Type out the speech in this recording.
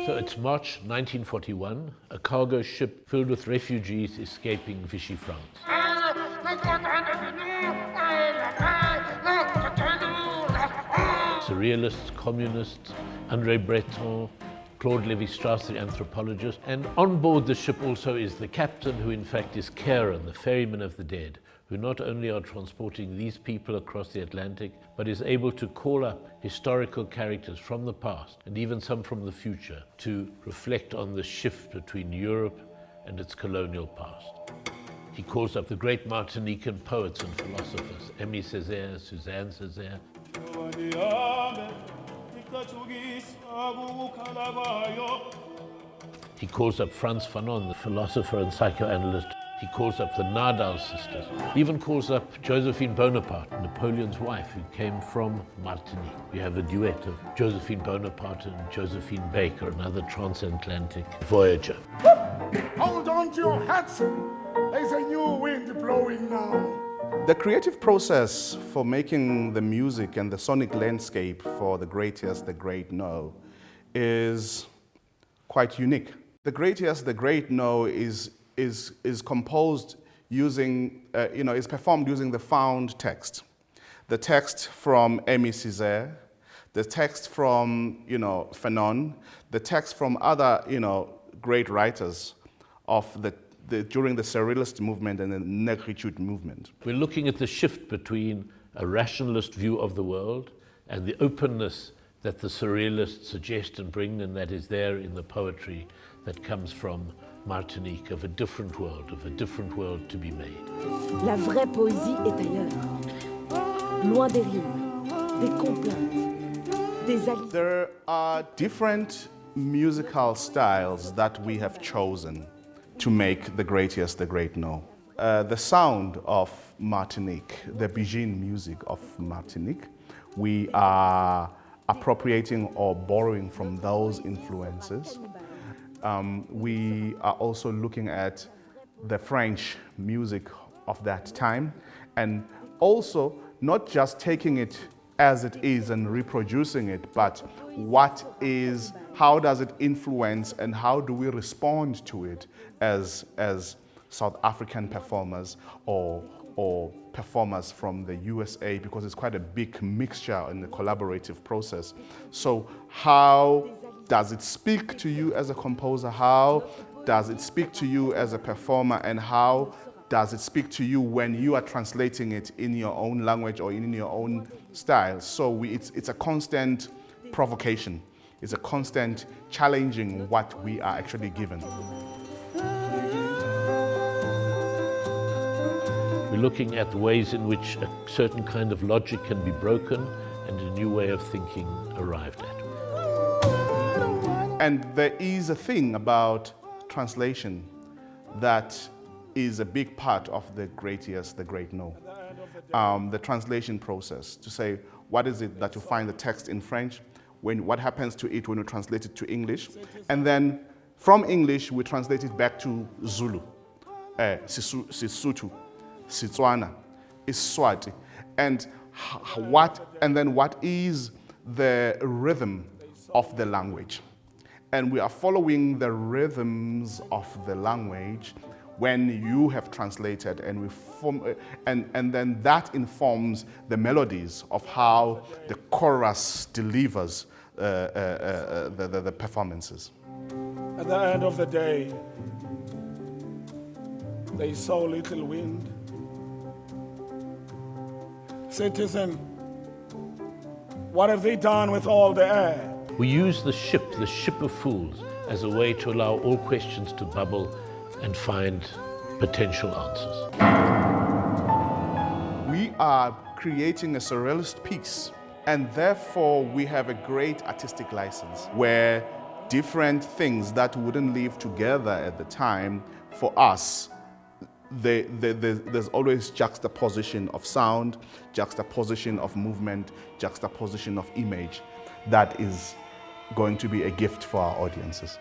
So it's March 1941, a cargo ship filled with refugees escaping Vichy France. Surrealists, communists, André Breton, Claude Lévi-Strauss, the anthropologist, and on board the ship also is the captain, who in fact is Karen, the ferryman of the dead, who not only are transporting these people across the Atlantic, but is able to call up historical characters from the past, and even some from the future, to reflect on the shift between Europe and its colonial past. He calls up the great Martinican poets and philosophers, Aimé Césaire, Suzanne Césaire. He calls up Frantz Fanon, the philosopher and psychoanalyst. He calls up the Nadal sisters. He even calls up Josephine Bonaparte, Napoleon's wife, who came from Martinique. We have a duet of Josephine Bonaparte and Josephine Baker, another transatlantic voyager. Hold on to your hats! There's a new wind blowing now. The creative process for making the music and the sonic landscape for The Great Yes, The Great No is quite unique. The Great Yes, The Great No is composed using, is performed using the found text. The text from Aimé Césaire, the text from, Fanon, the text from other, great writers of during the Surrealist movement and the Negritude movement. We're looking at the shift between a rationalist view of the world and the openness that the Surrealists suggest and bring, and that is there in the poetry that comes from Martinique, of a different world to be made. La vraie poésie est ailleurs, loin des rimes, des complaintes, des alliés. There are different musical styles that we have chosen to make The Great Yes, The Great No. The sound of Martinique, the Bijin music of Martinique, we are appropriating or borrowing from those influences. We are also looking at the French music of that time, and also not just taking it as it is and reproducing it, but how does it influence and how do we respond to it as South African performers or performers from the USA, because it's quite a big mixture in the collaborative process. So how does it speak to you as a composer? How does it speak to you as a performer? And how does it speak to you when you are translating it in your own language or in your own style? So it's a constant provocation. It's a constant challenging what we are actually given. We're looking at ways in which a certain kind of logic can be broken and a new way of thinking arrived at. And there is a thing about translation that is a big part of The Great Yes, The Great No. The translation process, to say, what is it that you find the text in French, what happens to it when you translate it to English, and then from English we translate it back to Zulu, Sesotho, Setswana, Iswati, and then what is the rhythm of the language. And we are following the rhythms of the language when you have translated, and and then that informs the melodies of how the chorus delivers the performances. At the end of the day, there is so little wind. Citizen, what have they done with all the air? We use the ship of fools, as a way to allow all questions to bubble and find potential answers. We are creating a surrealist piece, and therefore we have a great artistic license where different things that wouldn't live together at the time, for us, there's always juxtaposition of sound, juxtaposition of movement, juxtaposition of image that is going to be a gift for our audiences.